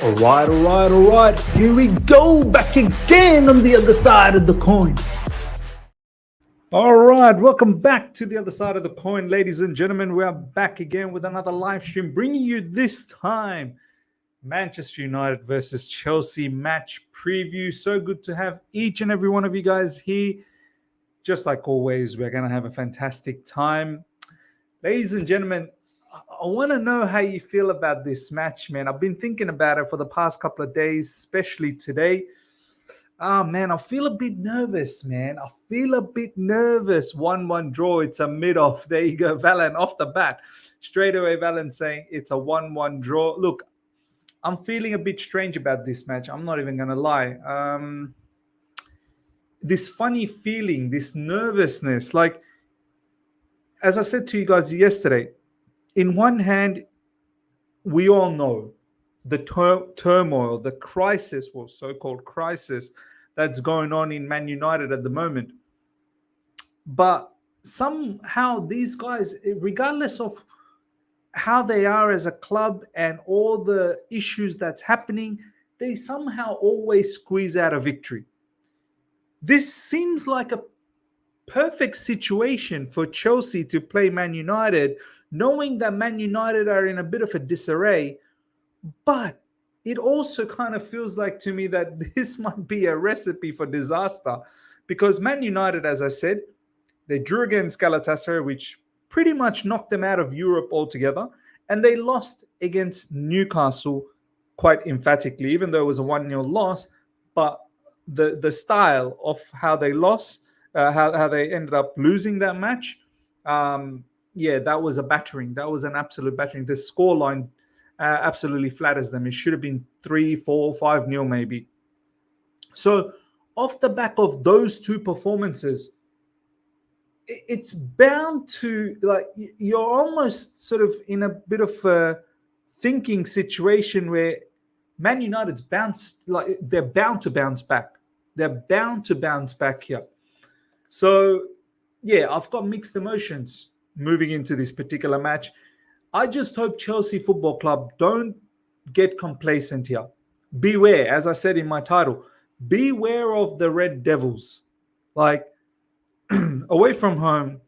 All right. Here we go, back again on the other side of the coin. All right, welcome back to the other side of the coin, ladies and gentlemen. We are back again with another live stream, bringing you this time Manchester United versus Chelsea match preview. So good to have each and every one of you guys here. Just like always, we're going to have a fantastic time. Ladies and gentlemen, I want to know how you feel about this match, man. I've been thinking about it for the past couple of days, especially today. Man, I feel a bit nervous, man. I feel a bit nervous. 1-1 draw. It's a mid-off. There you go, Valen, off the bat. Straight away, Valen saying it's a 1-1 draw. Look, I'm feeling a bit strange about this match. I'm not even going to lie. This funny feeling, this nervousness. Like, as I said to you guys yesterday, in one hand, we all know the turmoil, the crisis, well, so-called crisis that's going on in Man United at the moment. But somehow these guys, regardless of how they are as a club and all the issues that's happening, they somehow always squeeze out a victory. This seems like a perfect situation for Chelsea to play Man United, knowing that Man United are in a bit of a disarray. But it also kind of feels like to me that this might be a recipe for disaster, because Man United, as I said, they drew against Galatasaray, which pretty much knocked them out of Europe altogether, and they lost against Newcastle quite emphatically, even though it was a 1-0 loss. But the style of how they lost, how they ended up losing that match, that was a battering. That was an absolute battering. The scoreline absolutely flatters them. It should have been 3-4, 5-0 maybe. So off the back of those two performances, it's bound to, like, you're almost sort of in a bit of a thinking situation where Man United's they're bound to bounce back. They're bound to bounce back here. So, yeah, I've got mixed emotions moving into this particular match. I just hope Chelsea Football Club don't get complacent here. Beware, as I said in my title, beware of the Red Devils. Like, away from home,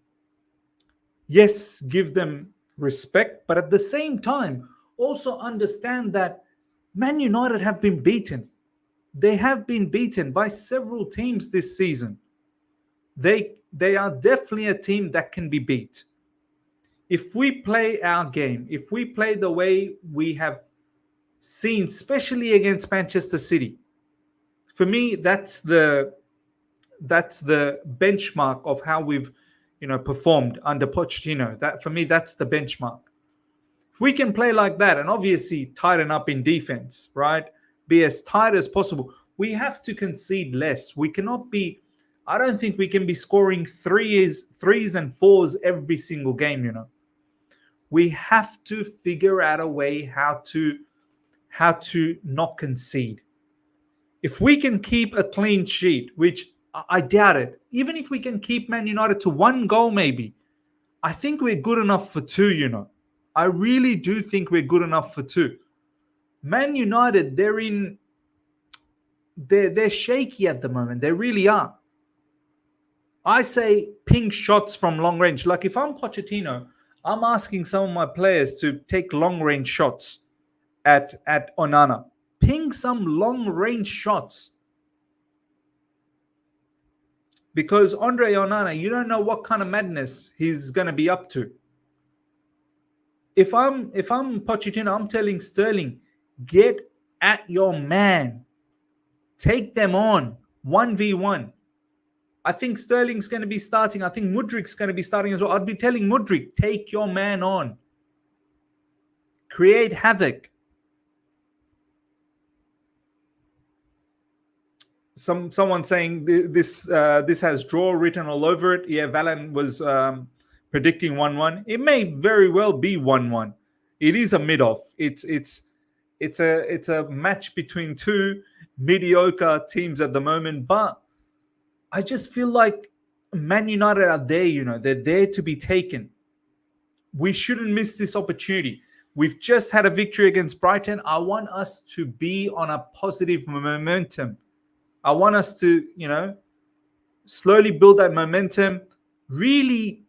yes, give them respect, but at the same time, also understand that Man United have been beaten. They have been beaten by several teams this season. They are definitely a team that can be beat. If we play our game, if we play the way we have seen, especially against Manchester City, for me, that's the benchmark of how we've, performed under Pochettino. That, for me, that's the benchmark. If we can play like that and obviously tighten up in defense, right? Be as tight as possible. We have to concede less. We cannot be, I don't think we can be scoring threes and fours every single game, We have to figure out a way how to not concede. If we can keep a clean sheet, which I doubt it, even if we can keep Man United to 1 goal maybe, I think we're good enough for 2, I really do think we're good enough for 2. Man United, they're shaky at the moment. They really are. I say ping shots from long range. Like, if I'm Pochettino, I'm asking some of my players to take long range shots at Onana. Ping some long range shots. Because Andre Onana, you don't know what kind of madness he's going to be up to. If I'm Pochettino, I'm telling Sterling, get at your man. Take them on 1v1. I think Sterling's going to be starting. I think Mudrik's going to be starting as well. I'd be telling Mudrik, take your man on. Create havoc. Someone saying this has draw written all over it. Yeah, Valen was predicting 1-1. It may very well be 1-1. It is a mid-off. It's a match between two mediocre teams at the moment, but I just feel like Man United are there, they're there to be taken. We shouldn't miss this opportunity. We've just had a victory against Brighton. I want us to be on a positive momentum. I want us to, slowly build that momentum, really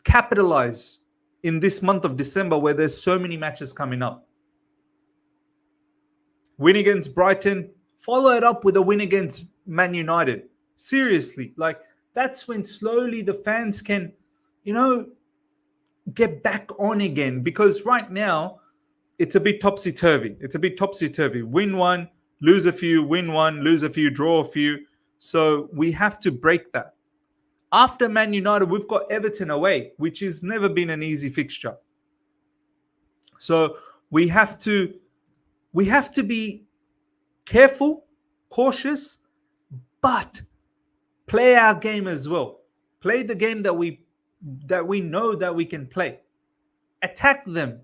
capitalize in this month of December where there's so many matches coming up. Win against Brighton, follow it up with a win against Man United. Seriously, that's when slowly the fans can, get back on again. Because right now, it's a bit topsy-turvy. Win one, lose a few, win one, lose a few, draw a few. So we have to break that. After Man United, we've got Everton away, which has never been an easy fixture. So we have to be careful, cautious, but play our game as well. Play the game that we know that we can play. Attack them.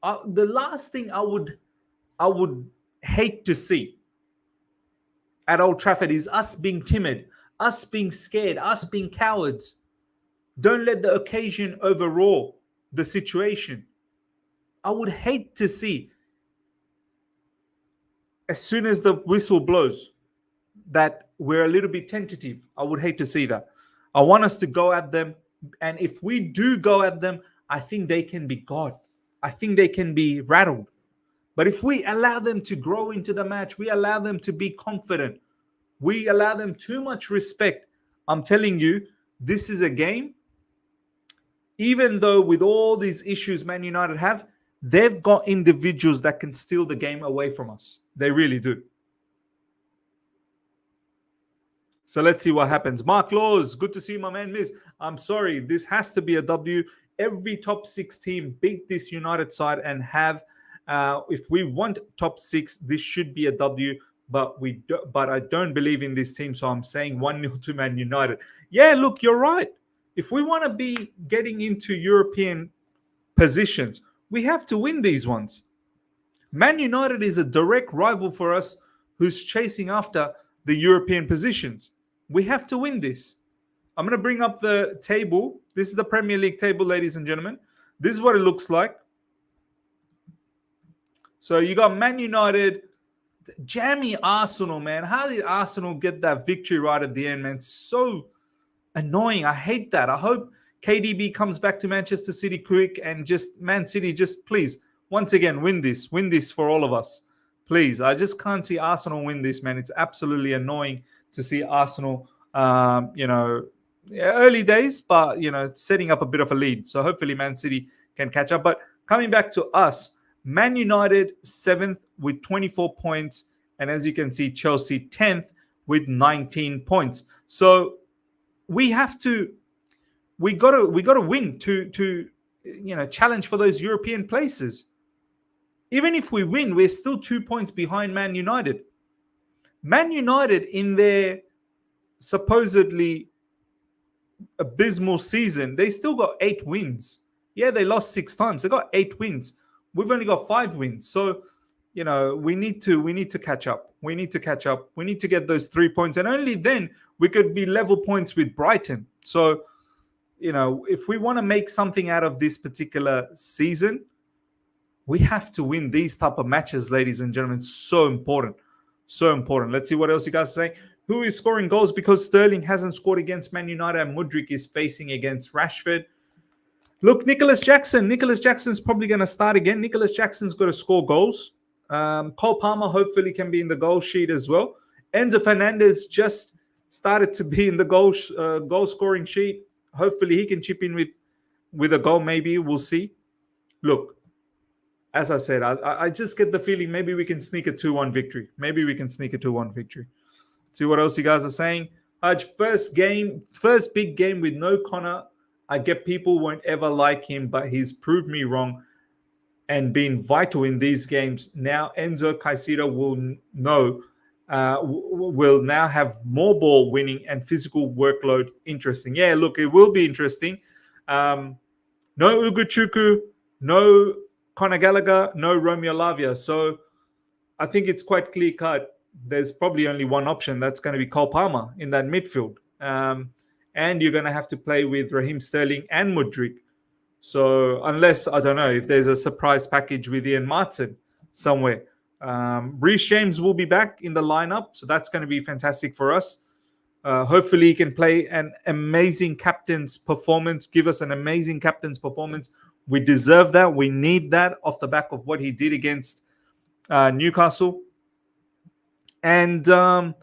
The last thing I would hate to see at Old Trafford is us being timid, us being scared, us being cowards. Don't let the occasion overrule the situation. I would hate to see, as soon as the whistle blows, that we're a little bit tentative. I would hate to see that. I want us to go at them. And if we do go at them, I think they can be gone. I think they can be rattled. But if we allow them to grow into the match, we allow them to be confident, we allow them too much respect, I'm telling you, this is a game. Even though with all these issues Man United have, they've got individuals that can steal the game away from us. They really do. So let's see what happens. Mark Laws, good to see you, my man. Miss, I'm sorry. This has to be a W. Every top 6 team beat this United side and have. If we want top 6, this should be a W. But I don't believe in this team, so I'm saying 1-0 to Man United. Yeah, look, you're right. If we want to be getting into European positions, we have to win these ones. Man United is a direct rival for us who's chasing after the European positions. We have to win this. I'm going to bring up the table. This is the Premier League table, ladies and gentlemen. This is what it looks like. So you got Man United, jammy Arsenal, man. How did Arsenal get that victory right at the end, man? So annoying. I hate that. I hope KDB comes back to Manchester City quick and just Man City, just please, once again, win this. Win this for all of us. Please. I just can't see Arsenal win this, man. It's absolutely annoying to see Arsenal, early days, but, setting up a bit of a lead. So hopefully Man City can catch up. But coming back to us, Man United 7th with 24 points. And as you can see, Chelsea 10th with 19 points. So we got to win to challenge for those European places. Even if we win, we're still 2 points behind Man United. Man United, in their supposedly abysmal season, they still got 8 wins. Yeah, they lost 6 times. They got 8 wins. We've only got 5 wins. So, we need to catch up. We need to catch up. We need to get those 3 points. And only then we could be level points with Brighton. So, if we want to make something out of this particular season, we have to win these type of matches, ladies and gentlemen. So important. So important. Let's see what else you guys are saying. Who is scoring goals? Because Sterling hasn't scored against Man United and Mudryk is facing against Rashford. Look, Nicholas Jackson. Nicholas Jackson's probably going to start again. Nicholas Jackson's got to score goals. Cole Palmer hopefully can be in the goal sheet as well. Enzo Fernandez just started to be in the goal scoring sheet. Hopefully he can chip in with a goal maybe. We'll see. Look, as I said, I just get the feeling maybe we can sneak a 2-1 victory. See what else you guys are saying. First big game with no Connor. I get people won't ever like him, but he's proved me wrong and been vital in these games. Now Enzo Caicedo will now have more ball winning and physical workload. Interesting. Yeah, look, it will be interesting. No Ugochukwu, no Conor Gallagher, no Romeo Lavia. So I think it's quite clear cut. There's probably only one option. That's going to be Cole Palmer in that midfield. And you're going to have to play with Raheem Sterling and Mudryk. So unless, I don't know, if there's a surprise package with Ian Martin somewhere. Reece James will be back in the lineup, so that's going to be fantastic for us. Hopefully he can play an amazing captain's performance, give us an amazing captain's performance. We deserve that. We need that off the back of what he did against Newcastle. And our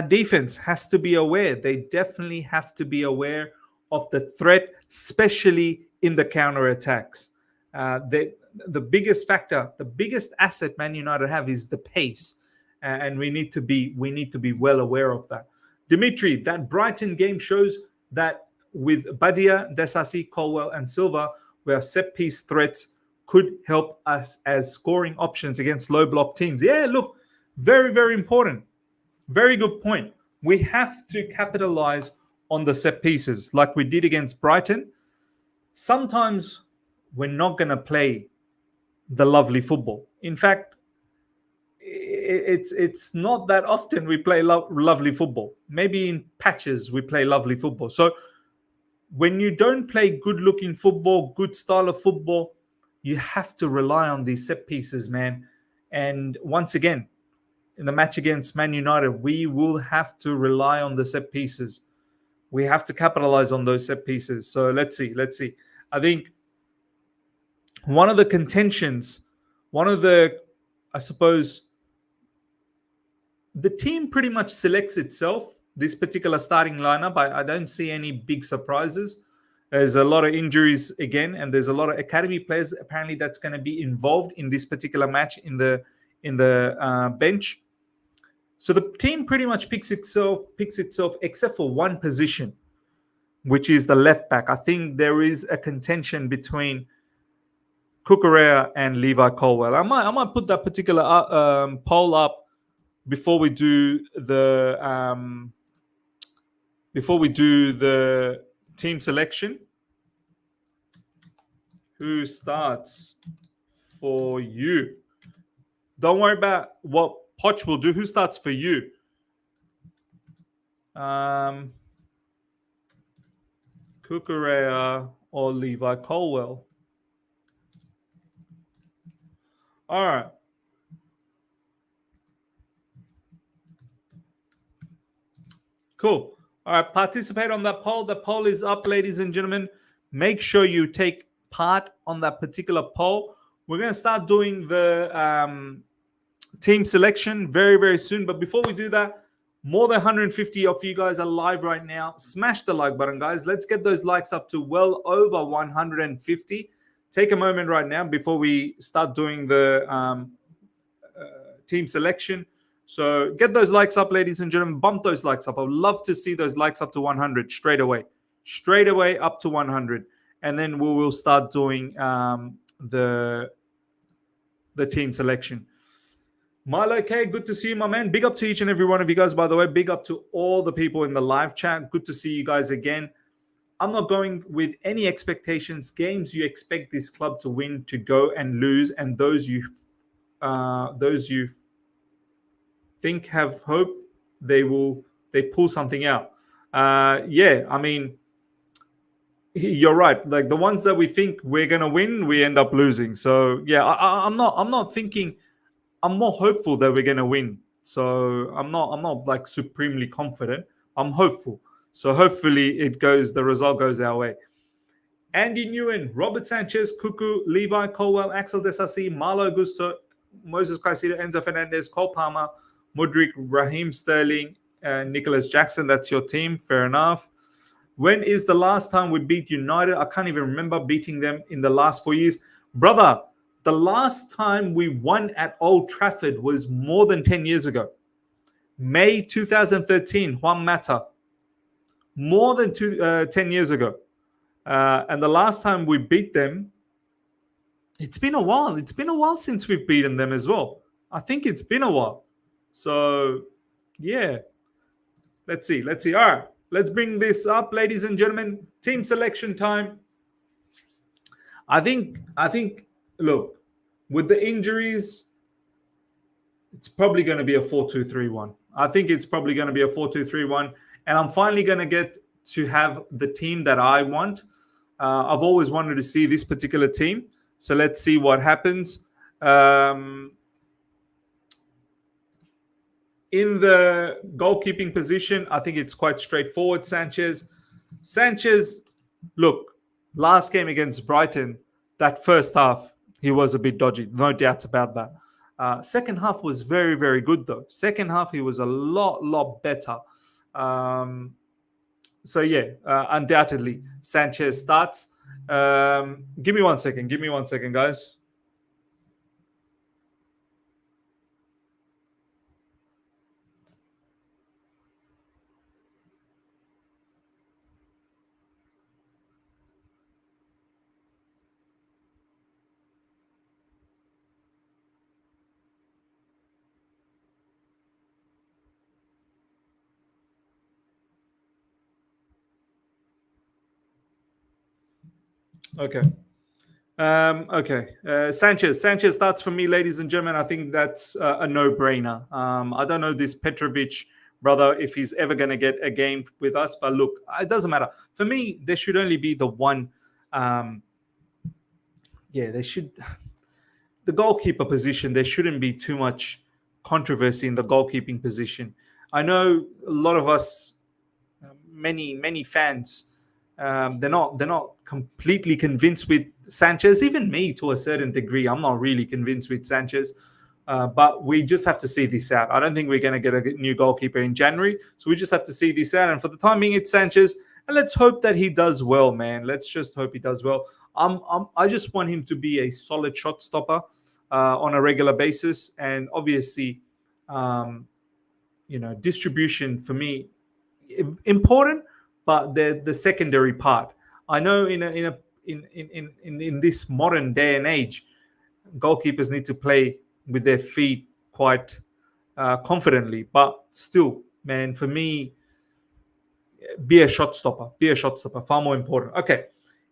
defense has to be aware. They definitely have to be aware of the threat, especially in the counter attacks. The biggest factor, the biggest asset Man United have is the pace, and we need to be well aware of that. Dimitri, that Brighton game shows that with Badia, Desasi, Colwell, and Silva, where set piece threats could help us as scoring options against low block teams. Yeah, look, very, very important. Very good point. We have to capitalize on the set pieces like we did against Brighton. Sometimes we're not going to play the lovely football. In fact, it's not that often we play lovely football. Maybe in patches we play lovely football. So when you don't play good looking football, good style of football, you have to rely on these set pieces, man. And once again, in the match against Man United, we will have to rely on the set pieces. We have to capitalize on those set pieces. So let's see. I think one of the contentions, I suppose, the team pretty much selects itself, this particular starting lineup. I don't see any big surprises. There's a lot of injuries again, and there's a lot of academy players apparently that's going to be involved in this particular match in the bench. So the team pretty much picks itself except for one position, which is the left back. I think there is a contention between Cucurella and Levi Colwell. I might put that particular poll up before we do the team selection. Who starts for you? Don't worry about what Poch will do. Who starts for you? Cucurella or Levi Colwell? All right. Cool. All right. Participate on that poll. The poll is up, ladies and gentlemen. Make sure you take part on that particular poll. We're going to start doing the team selection very, very soon. But before we do that, more than 150 of you guys are live right now. Smash the like button, guys. Let's get those likes up to well over 150. Take a moment right now before we start doing the team selection. So get those likes up, ladies and gentlemen. Bump those likes up. I would love to see those likes up to 100 straight away. Straight away up to 100. And then we will start doing the team selection. Milo K, good to see you, my man. Big up to each and every one of you guys, by the way. Big up to all the people in the live chat. Good to see you guys again. I'm not going with any expectations. Games you expect this club to win, to go and lose, and those you think have hope, they pull something out. Yeah, I mean, you're right. Like the ones that we think we're gonna win, we end up losing. So yeah, I'm not thinking. I'm more hopeful that we're gonna win. So I'm not like supremely confident. I'm hopeful. So hopefully the result goes our way. Andy Nguyen, Robert Sanchez, Cuckoo, Levi Colwell, Axel Desasi, Marlo Augusto, Moses Caicedo, Enzo Fernandez, Cole Palmer, Mudryk, Raheem Sterling, Nicholas Jackson. That's your team. Fair enough. When is the last time we beat United? I can't even remember beating them in the last 4 years. Brother, the last time we won at Old Trafford was more than 10 years ago. May 2013, Juan Mata. More than 10 years ago. And the last time we beat them, it's been a while. It's been a while since we've beaten them as well. I think it's been a while. So, yeah. Let's see. All right. Let's bring this up, ladies and gentlemen. Team selection time. I think, look, with the injuries, it's probably going to be a 4-2-3-1. I think it's probably going to be a 4-2-3-1. And I'm finally going to get to have the team that I want. I've always wanted to see this particular team. So let's see what happens. In the goalkeeping position, I think it's quite straightforward. Sanchez, look, last game against Brighton, that first half, he was a bit dodgy. No doubts about that. Second half was very, very good, though. Second half, he was a lot better. So, yeah, undoubtedly, Sanchez starts. Give me 1 second. Give me 1 second, guys. Okay. Sanchez starts for me, ladies and gentlemen. I think that's a no-brainer. I don't know this Petrovic brother if he's ever going to get a game with us, but look, it doesn't matter. For me, there should only be the one. They should. The goalkeeper position, there shouldn't be too much controversy in the goalkeeping position. I know a lot of us, many fans, they're not completely convinced with Sanchez. Even me, to a certain degree, I'm not really convinced with Sanchez. But we just have to see this out. I don't think we're going to get a new goalkeeper in January, so we just have to see this out. And for the time being, it's Sanchez, and let's hope that he does well, man. Let's just hope he does well. I just want him to be a solid shot stopper on a regular basis, and obviously, distribution for me important, but the secondary part. I know in this modern day and age, goalkeepers need to play with their feet quite confidently, but still, man, for me, be a shot stopper. Far more important. Okay.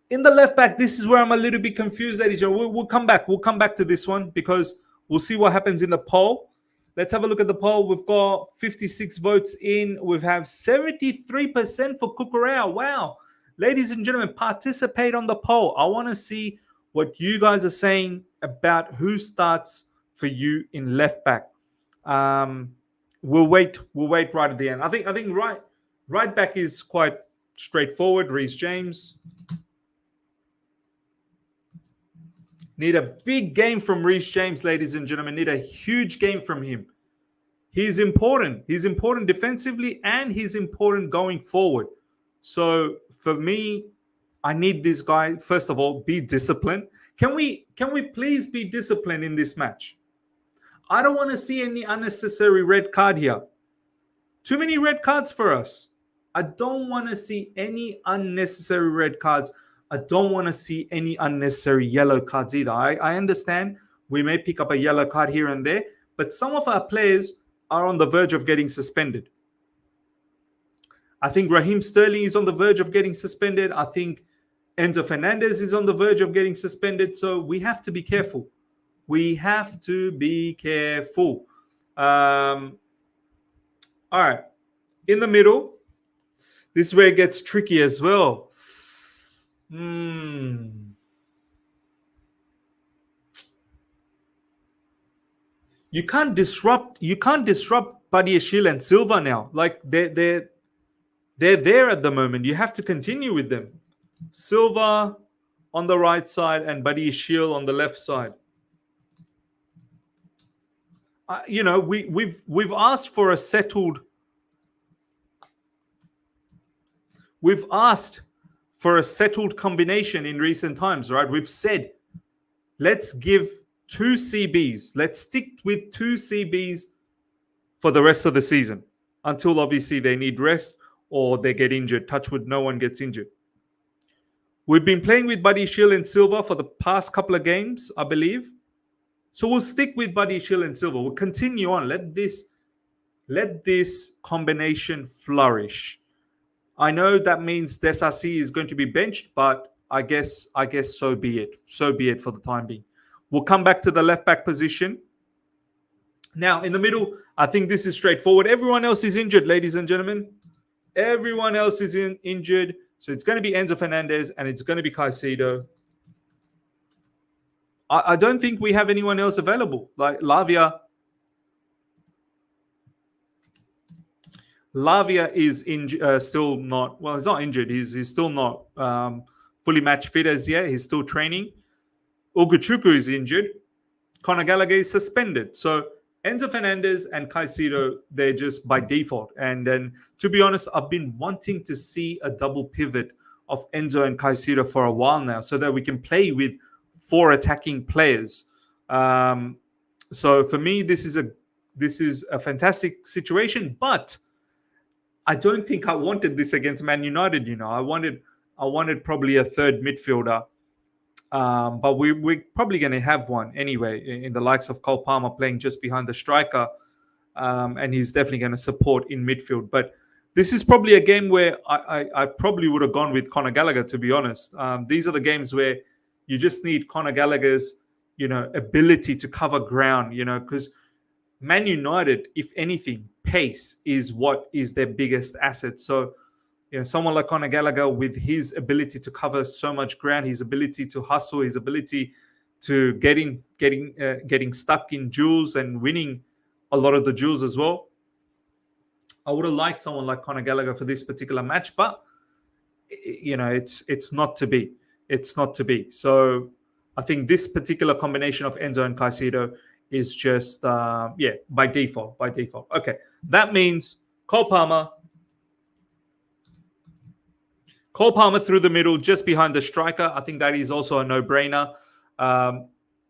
In the left back, this is where I'm a little bit confused, ladies and gentlemen. We'll come back. We'll come back to this one because we'll see what happens in the poll. Let's have a look at the poll. We've got 56 votes in. We have 73% for Cucurella. Wow. Ladies and gentlemen, participate on the poll. I want to see what you guys are saying about who starts for you in left back. We'll wait right at the end. I think right back is quite straightforward. Reece James. Need a big game from Reece James, ladies and gentlemen. Need a huge game from him. He's important. He's important defensively and he's important going forward. So for me, I need this guy, first of all, be disciplined. Can we please be disciplined in this match? I don't want to see any unnecessary red card here. Too many red cards for us. I don't want to see any unnecessary red cards. I don't want to see any unnecessary yellow cards either. I understand we may pick up a yellow card here and there, but some of our players are on the verge of getting suspended. I think Raheem Sterling is on the verge of getting suspended. I think Enzo Fernandez is on the verge of getting suspended. So we have to be careful. All right. In the middle, this is where it gets tricky as well. You can't disrupt Badiashile and Silva now. Like they're there at the moment. You have to continue with them. Silva on the right side and Badiashile on the left side. We've asked for a settled. We've asked for a settled combination in recent times, right? We've said, let's give 2 CBs. Let's stick with 2 CBs for the rest of the season until obviously they need rest or they get injured. Touch wood, no one gets injured. We've been playing with Badiashile and Silva for the past couple of games, I believe. So we'll stick with Badiashile and Silva. We'll continue on. Let this combination flourish. I know that means Desasi is going to be benched, but I guess so be it. So be it for the time being. We'll come back to the left back position. Now, in the middle, I think this is straightforward. Everyone else is injured, ladies and gentlemen. Everyone else is injured. So it's going to be Enzo Fernandez and it's going to be Caicedo. I don't think we have anyone else available. Like Lavia is still not, well, he's not injured. He's still not fully match fit as yet. He's still training. Ugochukwu is injured. Conor Gallagher is suspended. So Enzo Fernandez and Caicedo, they're just by default. And then, to be honest, I've been wanting to see a double pivot of Enzo and Caicedo for a while now so that we can play with 4 attacking players. So for me, this is a fantastic situation, but I don't think I wanted this against Man United. I wanted probably a third midfielder. But we're probably going to have one anyway in the likes of Cole Palmer playing just behind the striker. And he's definitely going to support in midfield. But this is probably a game where I probably would have gone with Conor Gallagher, to be honest. These are the games where you just need Conor Gallagher's, ability to cover ground, because Man United, if anything, pace is what is their biggest asset. So, someone like Conor Gallagher with his ability to cover so much ground, his ability to hustle, his ability to getting stuck in duels and winning a lot of the duels as well. I would have liked someone like Conor Gallagher for this particular match, but it's not to be. It's not to be. So I think this particular combination of Enzo and Caicedo is just by default. Okay, that means Cole Palmer through the middle, just behind the striker. I think that is also a no-brainer.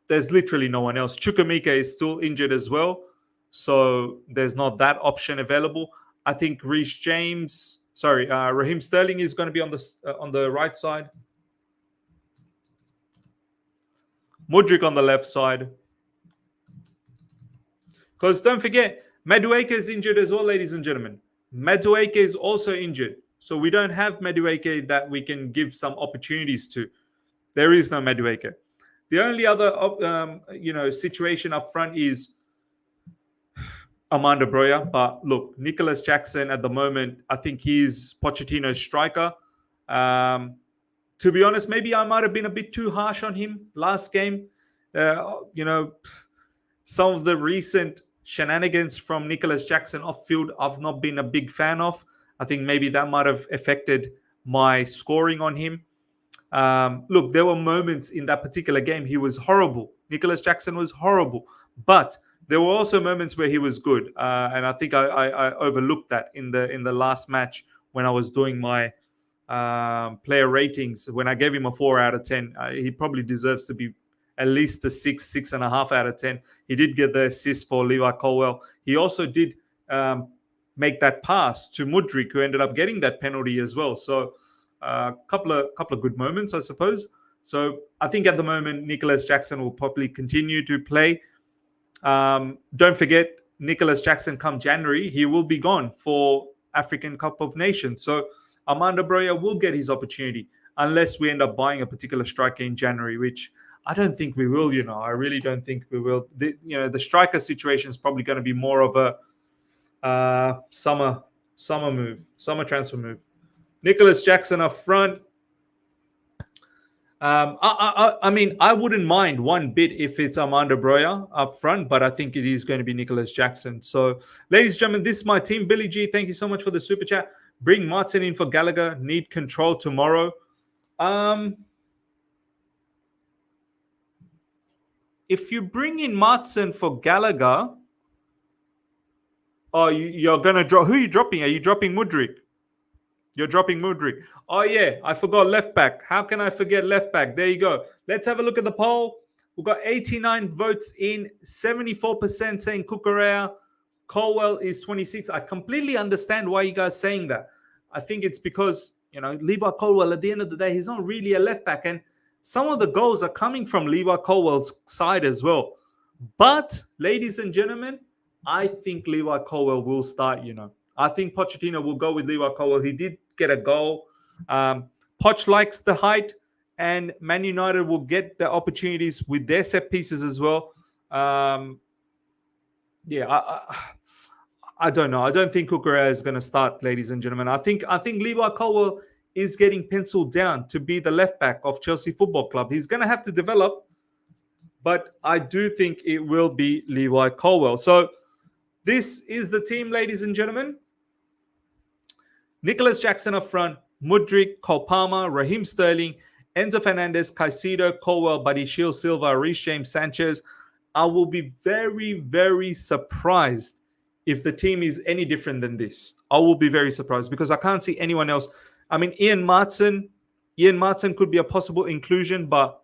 There's literally no one else. Chukwuemeka is still injured as well, so there's not that option available. I think Raheem Sterling is going to be on the right side. Mudryk on the left side. Because don't forget, Madueke is injured as well, ladies and gentlemen. Madueke is also injured. So we don't have Madueke that we can give some opportunities to. There is no Madueke. The only other situation up front is Armando Broja. But look, Nicholas Jackson at the moment, I think he's Pochettino's striker. To be honest, maybe I might have been a bit too harsh on him last game. Some of the recent shenanigans from Nicholas Jackson off field, I've not been a big fan of. I think maybe that might have affected my scoring on him. Look, there were moments in that particular game he was horrible. Nicholas Jackson was horrible. But there were also moments where he was good. And I think I overlooked that in the last match when I was doing my player ratings. When I gave him a 4 out of 10, he probably deserves to be at least a 6.5 out of 10. He did get the assist for Levi Colwill. He also did make that pass to Mudryk, who ended up getting that penalty as well. So a couple of good moments, I suppose. So I think at the moment, Nicholas Jackson will probably continue to play. Don't forget, Nicholas Jackson come January, he will be gone for African Cup of Nations. So Armando Broja will get his opportunity unless we end up buying a particular striker in January, which I don't think we will. I really don't think we will. The striker situation is probably going to be more of a summer transfer move. Nicholas Jackson up front. I mean, I wouldn't mind one bit if it's Armando Broja up front, but I think it is going to be Nicholas Jackson. So, ladies and gentlemen, this is my team. Billy G, thank you so much for the super chat. Bring Martin in for Gallagher. Need control tomorrow. If you bring in Martin for Gallagher, you're going to drop. Who are you dropping? Are you dropping Mudryk? You're dropping Mudryk. Oh, yeah. I forgot left back. How can I forget left back? There you go. Let's have a look at the poll. We've got 89 votes in, 74% saying Cucurella. Colwill is 26. I completely understand why you guys are saying that. I think it's because, Levi Colwill, at the end of the day, he's not really a left back. And some of the goals are coming from Levi Colwill's side as well. But, ladies and gentlemen, I think Levi Colwill will start, I think Pochettino will go with Levi Colwill. He did get a goal. Poch likes the height, and Man United will get the opportunities with their set pieces as well. I don't know. I don't think Cucurella is going to start, ladies and gentlemen. I think Levi Colwill is getting penciled down to be the left back of Chelsea Football Club. He's going to have to develop, but I do think it will be Levi Colwill. So this is the team, ladies and gentlemen. Nicholas Jackson up front, Mudryk, Cole Palmer, Raheem Sterling, Enzo Fernandez, Caicedo, Colwill, Buddy Shield, Silva, Reece James, Sanchez. I will be very, very surprised if the team is any different than this. I will be very surprised because I can't see anyone else. I mean, Ian Martin could be a possible inclusion, but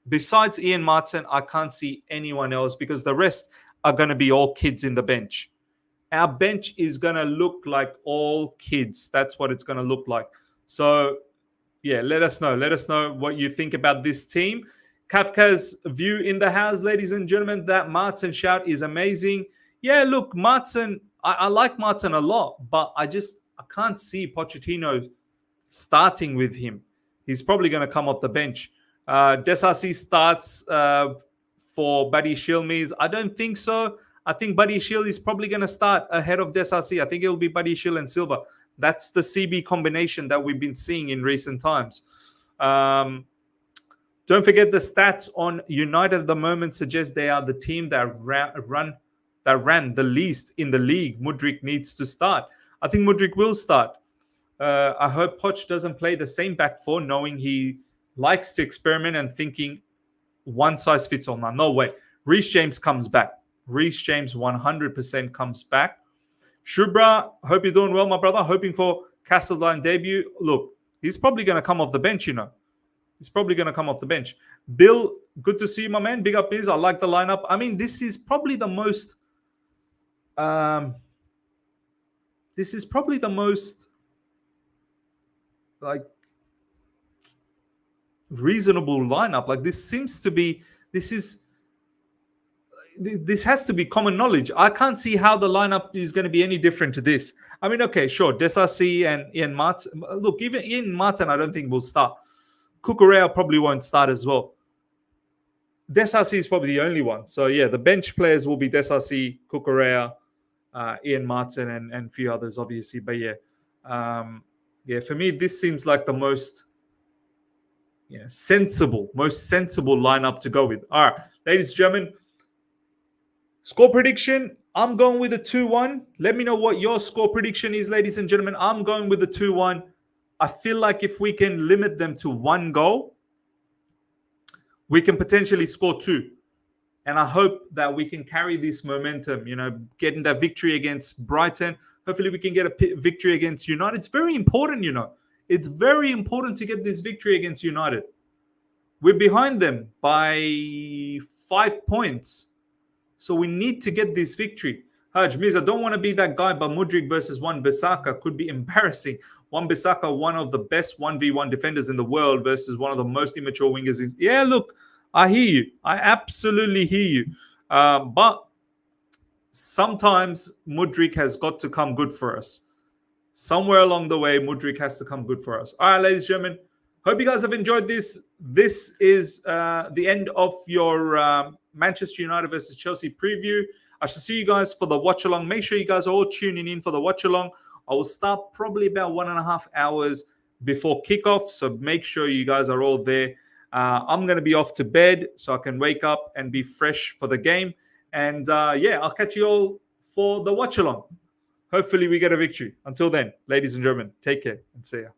besides Ian Martin, I can't see anyone else because the rest are going to be all kids in the bench. Our bench is going to look like all kids. That's what it's going to look like. So, yeah, let us know. Let us know what you think about this team. Kafka's view in the house, ladies and gentlemen, that Martin shout is amazing. Yeah, look, Martin, I like Martin a lot, but I can't see Pochettino starting with him. He's probably going to come off the bench. Desasi starts for Buddy Shilmies. I don't think so. I think Buddy Shield is probably going to start ahead of Desasi. I think it will be Buddy Shield and Silva. That's the CB combination that we've been seeing in recent times. Don't forget the stats on United at the moment suggest they are the team that ran the least in the league. Mudryk needs to start. I think Mudryk will start. I hope Poch doesn't play the same back four, knowing he likes to experiment and thinking one size fits all. Now, no way. Reece James comes back. Reece James 100% comes back. Shubra, hope you're doing well, my brother. Hoping for Castledine debut. Look, he's probably going to come off the bench, He's probably going to come off the bench. Bill, good to see you, my man. Big up, Biz. I like the lineup. I mean, this is probably the most... reasonable lineup. Like, this has to be common knowledge. I can't see how the lineup is going to be any different to this. I mean, okay, sure, Desasi and Ian Martin. Look, even Ian Martin, I don't think will start. Cucurella probably won't start as well. Desasi is probably the only one. So, yeah, the bench players will be Desasi, Cucurella, Ian Martin, and a few others, obviously. But, yeah, for me, this seems like the most sensible lineup to go with. All right, ladies and gentlemen, score prediction, I'm going with a 2-1. Let me know what your score prediction is, ladies and gentlemen. I'm going with a 2-1. I feel like if we can limit them to one goal, we can potentially score 2. And I hope that we can carry this momentum, getting that victory against Brighton. Hopefully we can get a victory against United. It's very important, It's very important to get this victory against United. We're behind them by 5 points. So we need to get this victory. Haj, Miz, I don't want to be that guy, but Mudryk versus Wan-Bissaka could be embarrassing. Wan-Bissaka, one of the best 1v1 defenders in the world versus one of the most immature wingers. Yeah, look, I hear you. I absolutely hear you. But sometimes Mudryk has got to come good for us. Somewhere along the way, Mudryk has to come good for us. All right, ladies and gentlemen, hope you guys have enjoyed this. This is the end of your Manchester United versus Chelsea preview. I shall see you guys for the watch along. Make sure you guys are all tuning in for the watch along. I will start probably about 1.5 hours before kickoff, so make sure you guys are all there. I'm going to be off to bed so I can wake up and be fresh for the game. And I'll catch you all for the watch along. Hopefully we get a victory. Until then, ladies and gentlemen, take care and see ya.